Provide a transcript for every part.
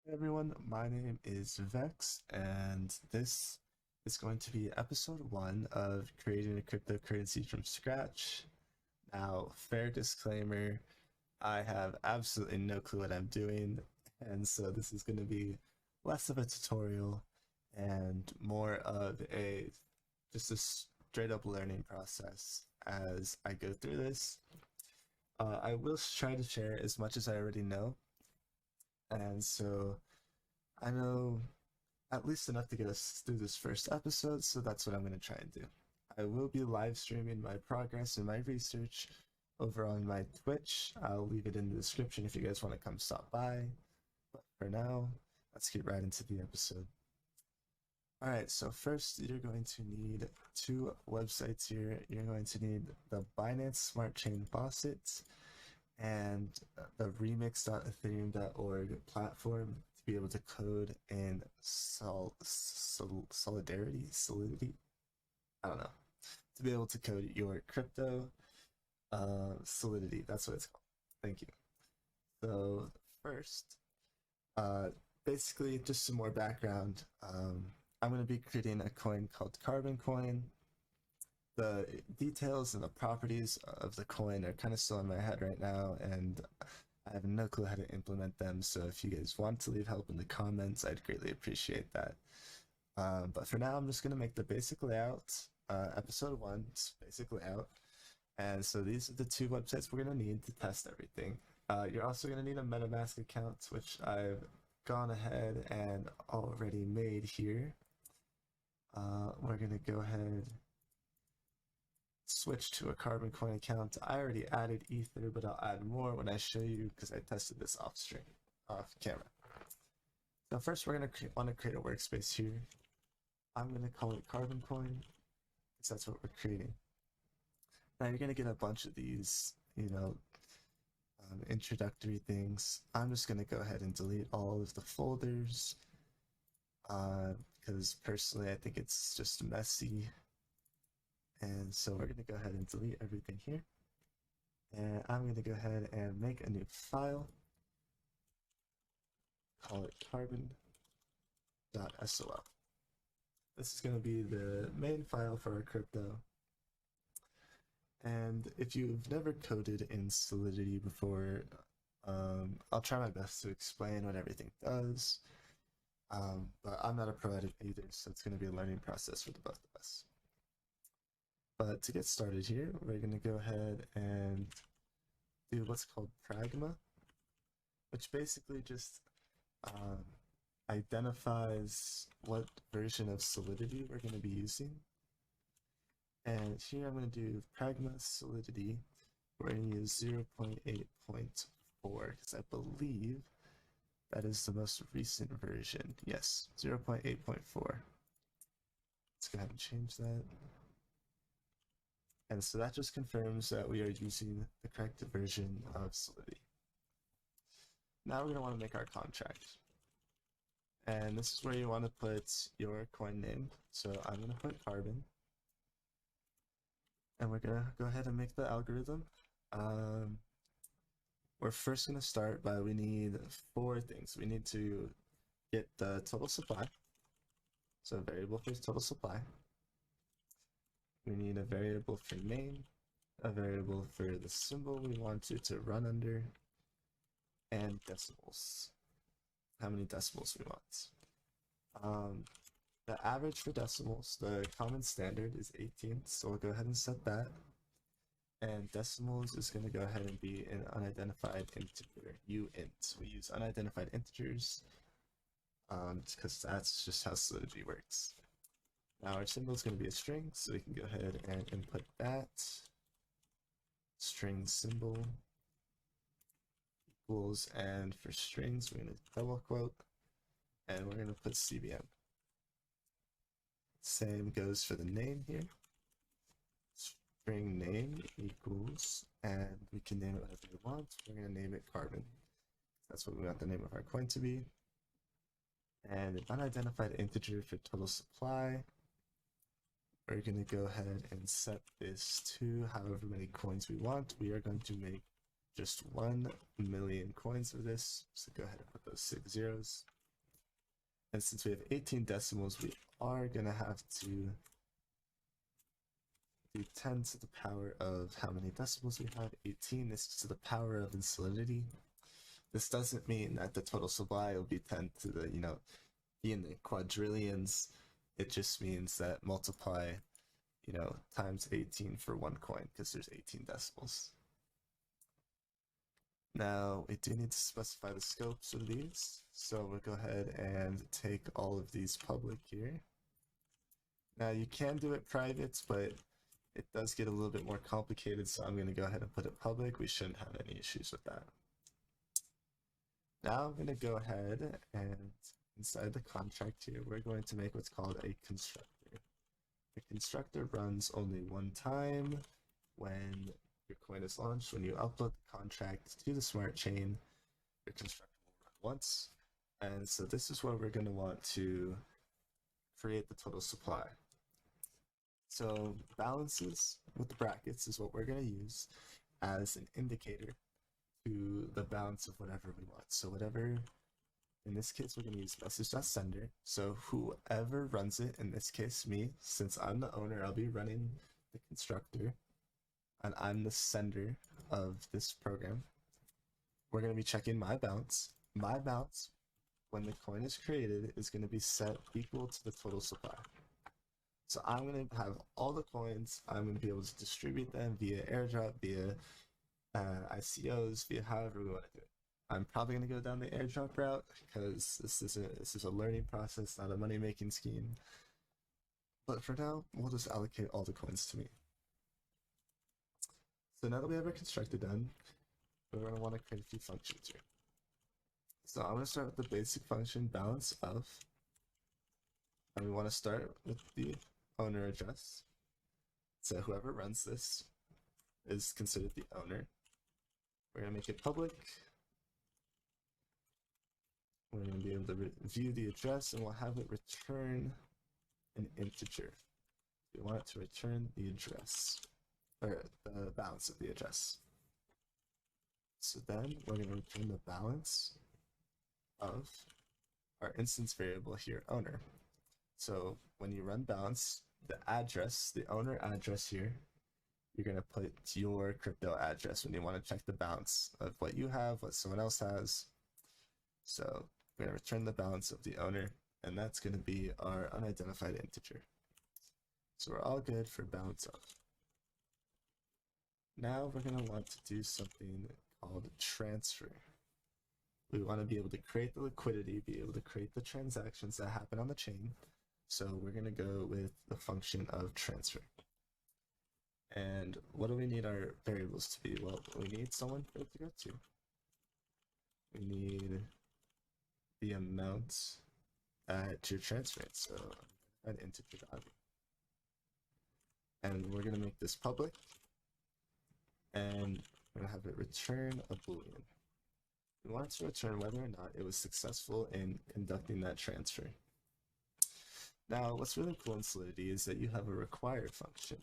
Hey everyone, my name is Vex, and this is going to be episode 1 of creating a cryptocurrency from scratch. Now, fair disclaimer, I have absolutely no clue what I'm doing, and so this is going to be less of a tutorial and more of a just a straight up learning process as I go through this. I will try to share as much as I already know, and so I know at least enough to get us through this first episode, so that's what I'm going to try and do. I will be live streaming my progress and my research over on my Twitch. I'll leave it in the description if you guys want to come stop by. But for now, let's get right into the episode. Alright, so first you're going to need two websites here. You're going to need the Binance Smart Chain faucet and the remix.ethereum.org platform to be able to code in solidity, I don't know, to be able to code your crypto solidity. That's what it's called. Thank you. So first, uh, basically just some more background. I'm going to be creating a coin called CarbonCoin. The details and the properties of the coin are kind of still in my head right now, and I have no clue how to implement them. So if you guys want to leave help in the comments, I'd greatly appreciate that. But for now, I'm just going to make the basic layout. Episode 1's basic layout. And so these are the two websites we're going to need to test everything. You're also going to need a MetaMask account, which I've gone ahead and already made here. We're going to go ahead switch to a CarbonCoin account. I already added Ether, but I'll add more when I show you because I tested this off camera. So first we're going to want to create a workspace here. I'm going to call it CarbonCoin because that's what we're creating. Now you're going to get a bunch of these, introductory things. I'm just going to go ahead and delete all of the folders because personally I think it's just messy. And so we're going to go ahead and delete everything here. And I'm going to go ahead and make a new file. Call it carbon.sol. This is going to be the main file for our crypto. And if you've never coded in Solidity before, I'll try my best to explain what everything does. But I'm not a pro at it either, so it's going to be a learning process for the both of us. But to get started here, we're going to go ahead and do what's called pragma, which basically just identifies what version of Solidity we're going to be using. And here I'm going to do pragma solidity. We're going to use 0.8.4 because I believe that is the most recent version. Yes, 0.8.4. Let's go ahead and change that. And so that just confirms that we are using the correct version of Solidity. Now we're going to want to make our contract. And this is where you want to put your coin name. So I'm going to put Carbon. And we're going to go ahead and make the algorithm. We're first going to start by we need 4 things. We need to get the total supply. So a variable for total supply. We need a variable for name, a variable for the symbol we want it to run under, and decimals. How many decimals we want. The average for decimals, the common standard is 18, so we'll go ahead and set that. And decimals is going to go ahead and be an unidentified integer, uint. We use unidentified integers because that's just how Solidity works. Now our symbol is going to be a string, so we can go ahead and input that. String symbol equals, and for strings, we're going to double quote, and we're going to put CBM. Same goes for the name here. String name equals, and we can name it whatever we want. We're going to name it Carbon. That's what we want the name of our coin to be. And an unidentified integer for total supply. We're going to go ahead and set this to however many coins we want. We are going to make just 1 million coins of this. So go ahead and put those 6 zeros. And since we have 18 decimals, we are going to have to do 10 to the power of how many decimals we have. 18 is to the power of insolidity. This doesn't mean that the total supply will be 10 to the, be in the quadrillions. It just means that multiply, times 18 for one coin, because there's 18 decimals. Now, we do need to specify the scopes of these. So we'll go ahead and take all of these public here. Now, you can do it private, but it does get a little bit more complicated, so I'm going to go ahead and put it public. We shouldn't have any issues with that. Now I'm going to go ahead and inside the contract here, we're going to make what's called a constructor. The constructor runs only one time when your coin is launched. When you upload the contract to the smart chain, your constructor will run once. And so this is where we're going to want to create the total supply. So balances with the brackets is what we're going to use as an indicator to the balance of whatever we want. So whatever, in this case, we're going to use message.sender. So whoever runs it, in this case, me, since I'm the owner, I'll be running the constructor and I'm the sender of this program. We're going to be checking my balance. My balance, when the coin is created, is going to be set equal to the total supply. So I'm going to have all the coins. I'm going to be able to distribute them via airdrop, via ICOs, via however we want to do it. I'm probably going to go down the airdrop route because this is a learning process, not a money-making scheme. But for now, we'll just allocate all the coins to me. So now that we have our constructor done, we're going to want to create a few functions here. So I'm going to start with the basic function balance of, and we want to start with the owner address. So whoever runs this is considered the owner. We're going to make it public. We're going to be able to view the address, and we'll have it return an integer. We want it to return the address, or the balance of the address. So then we're going to return the balance of our instance variable here, owner. So when you run balance, the address, the owner address here, you're going to put your crypto address when you want to check the balance of what you have, what someone else has. So we're going to return the balance of the owner, and that's going to be our unidentified integer. So we're all good for balance of. Now we're going to want to do something called transfer. We want to be able to create the liquidity, be able to create the transactions that happen on the chain. So we're going to go with the function of transfer. And what do we need our variables to be? Well, we need someone for it to go to. We need the amount that you're transferring. So an integer value. And we're going to make this public. And we're going to have it return a boolean. We want it to return whether or not it was successful in conducting that transfer. Now, what's really cool in Solidity is that you have a required function,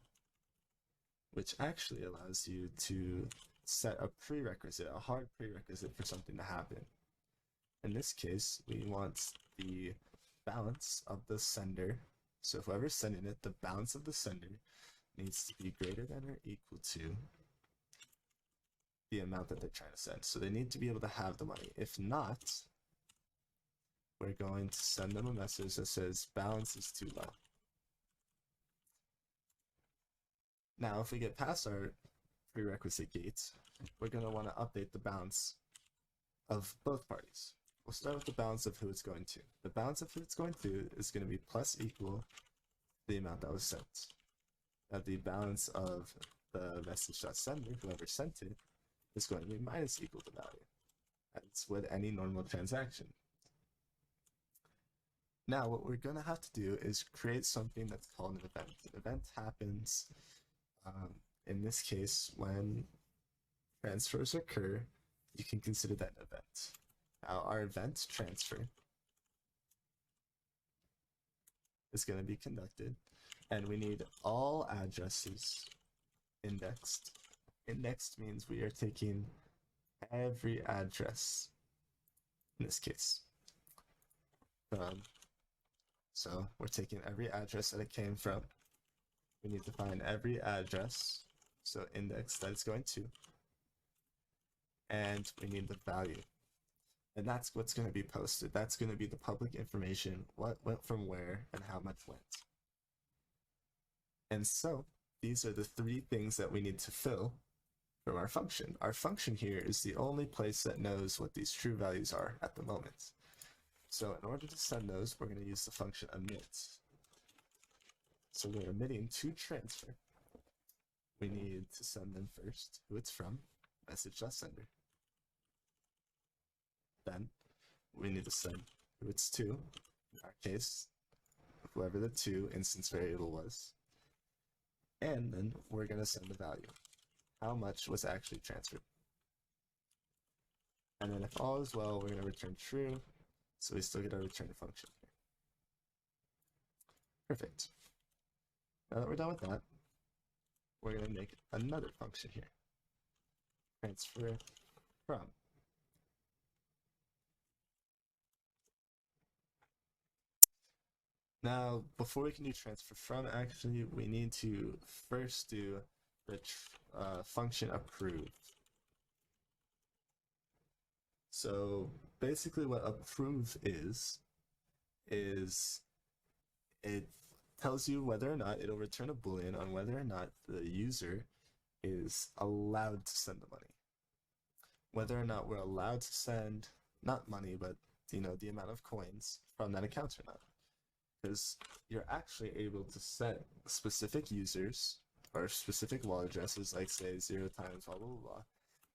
which actually allows you to set a prerequisite, a hard prerequisite for something to happen. In this case, we want the balance of the sender. So whoever's sending it, the balance of the sender needs to be greater than or equal to the amount that they're trying to send. So they need to be able to have the money. If not, we're going to send them a message that says balance is too low. Now, if we get past our prerequisite gates, we're going to want to update the balance of both parties. We'll start with the balance of who it's going to. The balance of who it's going to is going to be plus equal the amount that was sent. Now, the balance of the message.sender, whoever sent it, is going to be minus equal to value. That's with any normal transaction. Now, what we're going to have to do is create something that's called an event. An event happens, in this case, when transfers occur, you can consider that an event. Now, our event transfer is going to be conducted, and we need all addresses indexed. Indexed means we are taking every address in this case from So we're taking every address that it came from. We need to find every address, so index that it's going to, and we need the value. And that's what's going to be posted. That's going to be the public information, what went from where and how much went. And so these are the three things that we need to fill from our function. Our function here is the only place that knows what these true values are at the moment. So in order to send those, we're going to use the function emit. So we're emitting to transfer. We need to send them first, who it's from, message.sender. Then we need to send who it's to, in our case, whoever the to instance variable was. And then we're going to send the value, how much was actually transferred. And then if all is well, we're going to return true, so we still get our return function here. Perfect. Now that we're done with that, we're going to make another function here. Transfer from. Now, before we can do transfer from, actually, we need to first do the function approved. So basically what approve is it tells you whether or not it'll return a boolean on whether or not the user is allowed to send the money. Whether or not we're allowed to send, not money, but the amount of coins from that account or not. Because you're actually able to set specific users or specific wallet addresses, like say 0 times blah blah blah.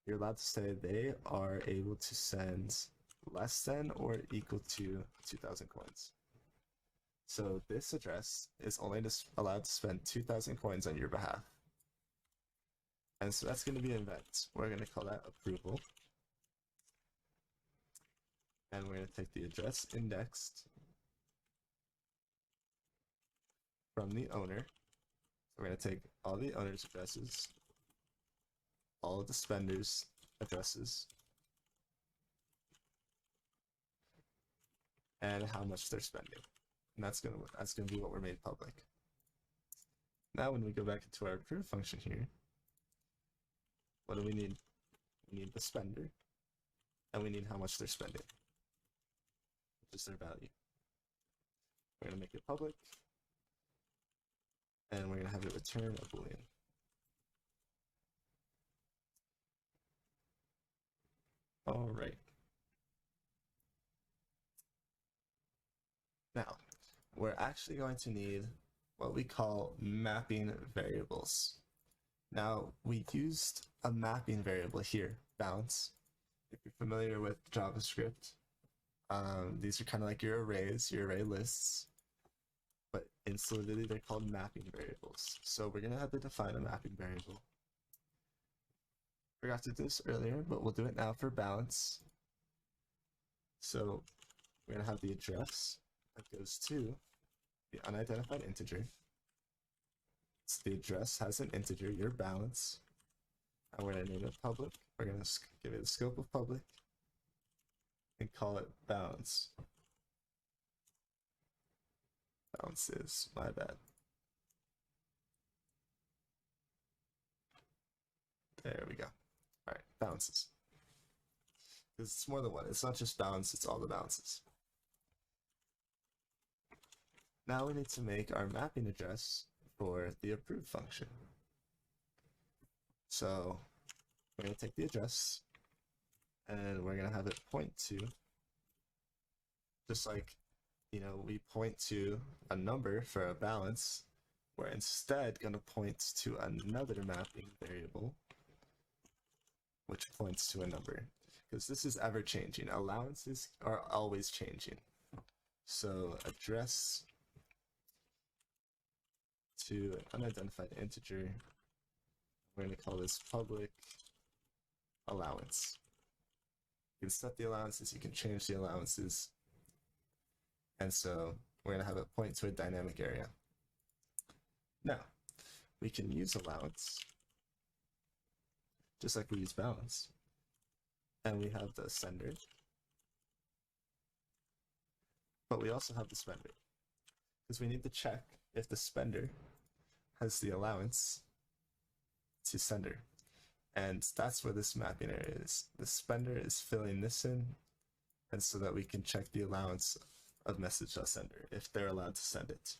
You're allowed to say they are able to send less than or equal to 2,000 coins. So this address is only allowed to spend 2,000 coins on your behalf. And so that's going to be an event. We're going to call that approval. And we're going to take the address indexed from the owner. We're going to take all the owner's addresses, all of the spenders' addresses, and how much they're spending. And that's gonna be what we're made public. Now when we go back into our approve function here, what do we need? We need the spender, and we need how much they're spending, which is their value. We're gonna make it public, and we're gonna have it return a boolean. All right. Now, we're actually going to need what we call mapping variables. Now, we used a mapping variable here, bounce. If you're familiar with JavaScript, these are kind of like your arrays, your array lists, but in Solidity, they're called mapping variables. So we're gonna have to define a mapping variable. Forgot to do this earlier, but we'll do it now for balance. So we're gonna have the address that goes to the unidentified integer. So the address has an integer, your balance, and we're gonna name it public. We're gonna give it a scope of public and call it balance. Balances, my bad. There we go. All right, balances. Because it's more than one. It's not just balance, it's all the balances. Now we need to make our mapping address for the approve function. So we're going to take the address and we're going to have it point to, just like, we point to a number for a balance, we're instead going to point to another mapping variable which points to a number, because this is ever changing. Allowances are always changing. So address to an unidentified integer, we're going to call this public allowance. You can set the allowances, you can change the allowances, and so we're going to have it point to a dynamic area. Now, we can use allowance just like we use balance, and we have the sender, but we also have the spender. because we need to check if the spender has the allowance to sender. And that's where this mapping area is. The spender is filling this in, and so that we can check the allowance of message.sender if they're allowed to send it.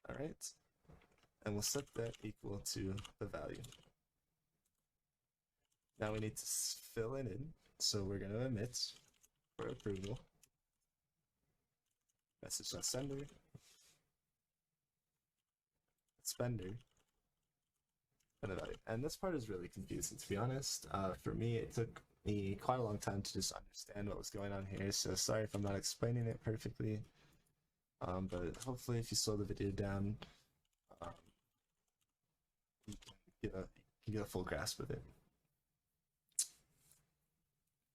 All right, and we'll set that equal to the value. Now we need to fill it in, so we're going to emit for approval message.sender, spender, and the value. And this part is really confusing, to be honest. For me, it took me quite a long time to just understand what was going on here, so sorry if I'm not explaining it perfectly. But hopefully if you slow the video down, you can get a full grasp of it.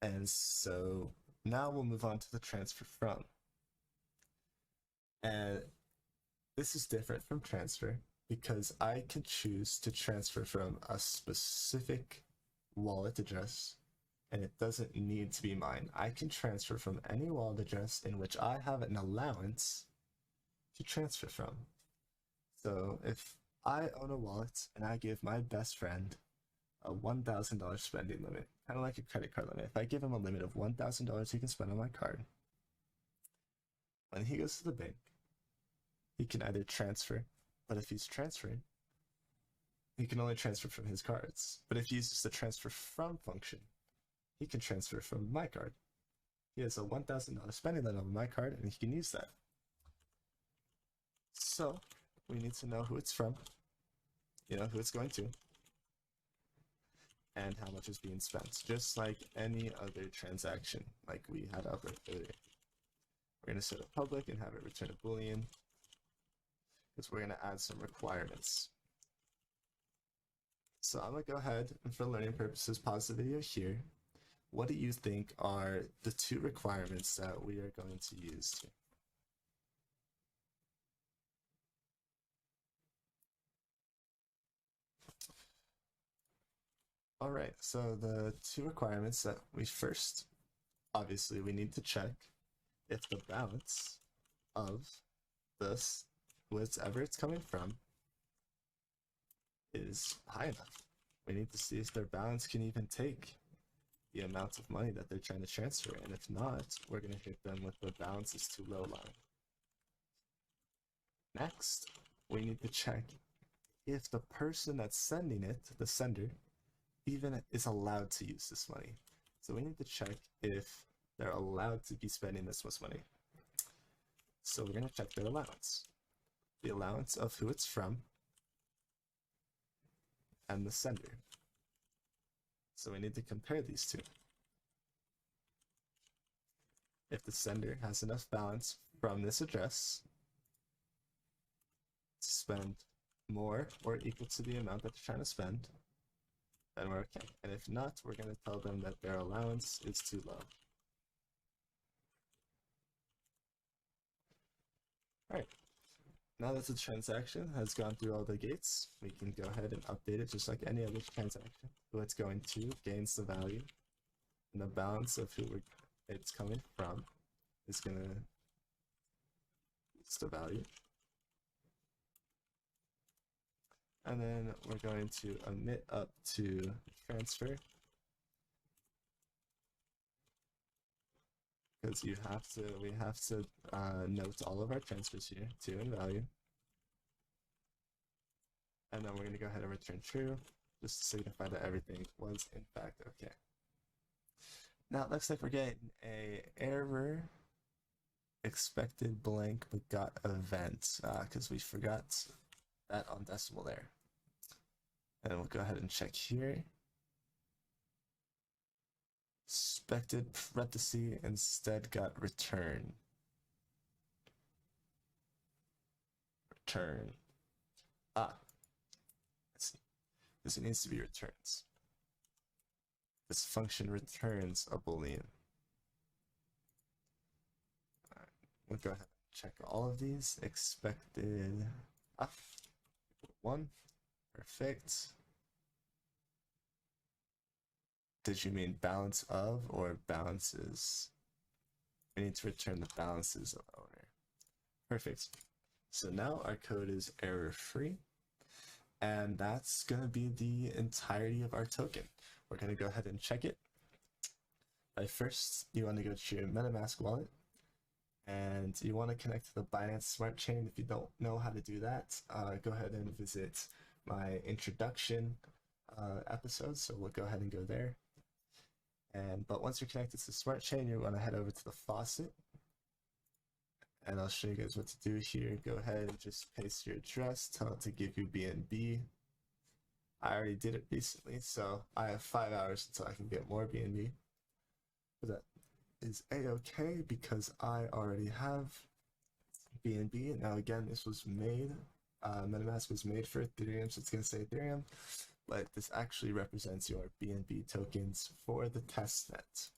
And so now we'll move on to the transfer from. And this is different from transfer because I can choose to transfer from a specific wallet address, and it doesn't need to be mine. I can transfer from any wallet address in which I have an allowance to transfer from. So if I own a wallet and I give my best friend a $1,000 spending limit, kind of like a credit card limit. If I give him a limit of $1,000 he can spend on my card, when he goes to the bank, he can either transfer, but if he's transferring, he can only transfer from his cards. But if he uses the transfer from function, he can transfer from my card. He has a $1,000 spending limit on my card, and he can use that. So we need to know who it's from, who it's going to, and how much is being spent, just like any other transaction like we had up earlier. We're going to set a public and have it return a boolean, because we're going to add some requirements. So I'm going to go ahead and for learning purposes pause the video here. What do you think are the 2 requirements that we are going to use here? All right, so the 2 requirements that we first, obviously we need to check if the balance of this, whatever it's coming from, is high enough. We need to see if their balance can even take the amount of money that they're trying to transfer, and if not, we're going to hit them with the balance is too low line. Next, we need to check if the person that's sending it, the sender, even is allowed to use this money. So we need to check if they're allowed to be spending this much money. So we're going to check their allowance. The allowance of who it's from and the sender. So we need to compare these 2. If the sender has enough balance from this address to spend more or equal to the amount that they're trying to spend, then we're okay. And if not, we're going to tell them that their allowance is too low. All right. Now that the transaction has gone through all the gates, we can go ahead and update it just like any other transaction. Who it's going to gains the value, and the balance of who it's coming from is going to use the value. And then we're going to emit up to transfer, because we have to note all of our transfers here, to in value. And then we're going to go ahead and return true, just to signify that everything was in fact okay. Now it looks like we're getting a error, expected blank but got event, because we forgot that on decimal there. And we'll go ahead and check here. Expected parenthesis instead got return. Return. Let's see. Because it needs to be returns. This function returns a boolean. All right, we'll go ahead and check all of these. Expected 1. Perfect. Did you mean balance of or balances? We need to return the balances of owner. Perfect. So now our code is error free, and that's going to be the entirety of our token. We're going to go ahead and check it. But first, you want to go to your MetaMask wallet, and you want to connect to the Binance Smart Chain. If you don't know how to do that, go ahead and visit my introduction episode. So we'll go ahead and go there. But once you're connected to the Smart Chain, you want to head over to the faucet. And I'll show you guys what to do here. Go ahead and just paste your address, tell it to give you BNB. I already did it recently, so I have 5 hours until I can get more BNB. But that is a-okay because I already have BNB. Now again, this was made, MetaMask was made for Ethereum, so it's going to say Ethereum, but this actually represents your BNB tokens for the testnet.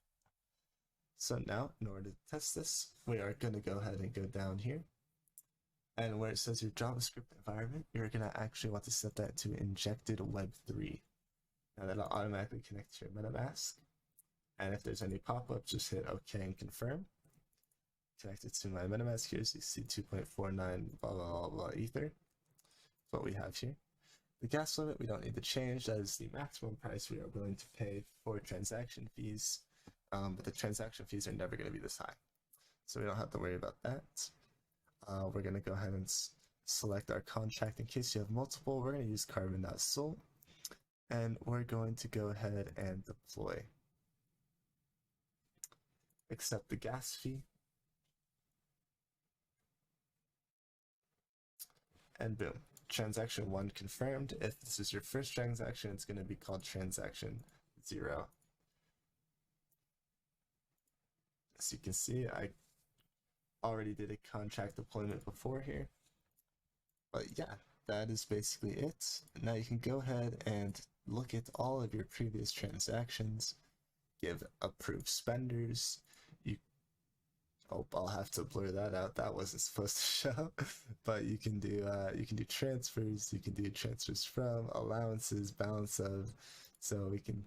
So now, in order to test this, we are going to go ahead and go down here. And where it says your JavaScript environment, you're going to actually want to set that to injected web3. Now that'll automatically connect to your MetaMask. And if there's any pop-up, just hit OK and confirm. Connect it to my MetaMask here, so you see 2.49 blah, blah, blah, blah Ether. That's what we have here. The gas limit, we don't need to change. That is the maximum price we are willing to pay for transaction fees. But the transaction fees are never going to be this high. So we don't have to worry about that. We're going to go ahead and select our contract. In case you have multiple, we're going to use carbon.sol. And we're going to go ahead and deploy. Accept the gas fee. And boom. Transaction 1 confirmed. If this is your first transaction, it's going to be called transaction 0. As you can see, I already did a contract deployment before here. But yeah, that is basically it. Now you can go ahead and look at all of your previous transactions, give approved spenders. I'll have to blur that out. That wasn't supposed to show. But you can do transfers. You can do transfers from, allowances, balance of. So we can,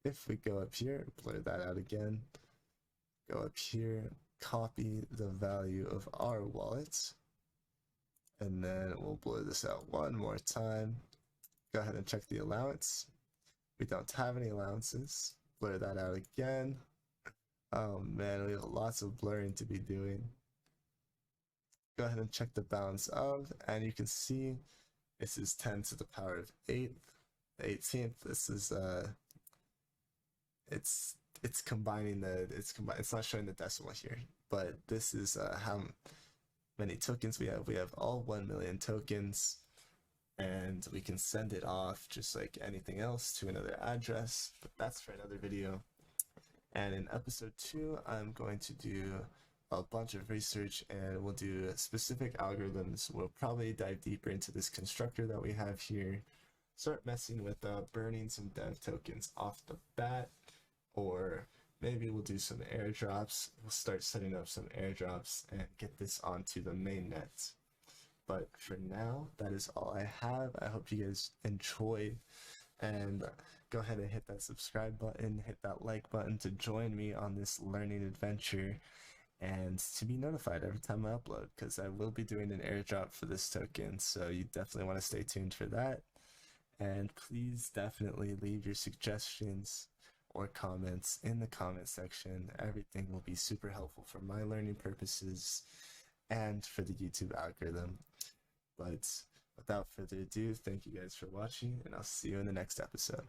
if we go up here, blur that out again. Go up here, copy the value of our wallet, and then we'll blur this out one more time. Go ahead and check the allowance. We don't have any allowances. Blur that out again. Oh man, we have lots of blurring to be doing. Go ahead and check the balance of, and you can see this is 10 to the power of 8. The 18th, this is it's combining it's not showing the decimal here, but this is how many tokens we have. We have all 1 million tokens, and we can send it off just like anything else to another address, but that's for another video. And in episode 2, I'm going to do a bunch of research, and we'll do specific algorithms. We'll probably dive deeper into this constructor that we have here, start messing with burning some dev tokens off the bat, or maybe we'll do some airdrops. We'll start setting up some airdrops and get this onto the mainnet. But for now, that is all I have. I hope you guys enjoyed, and go ahead and hit that subscribe button, hit that like button to join me on this learning adventure and to be notified every time I upload, because I will be doing an airdrop for this token, so you definitely want to stay tuned for that. And please definitely leave your suggestions or comments in the comment section. Everything will be super helpful for my learning purposes and for the YouTube algorithm. But without further ado, thank you guys for watching, and I'll see you in the next episode.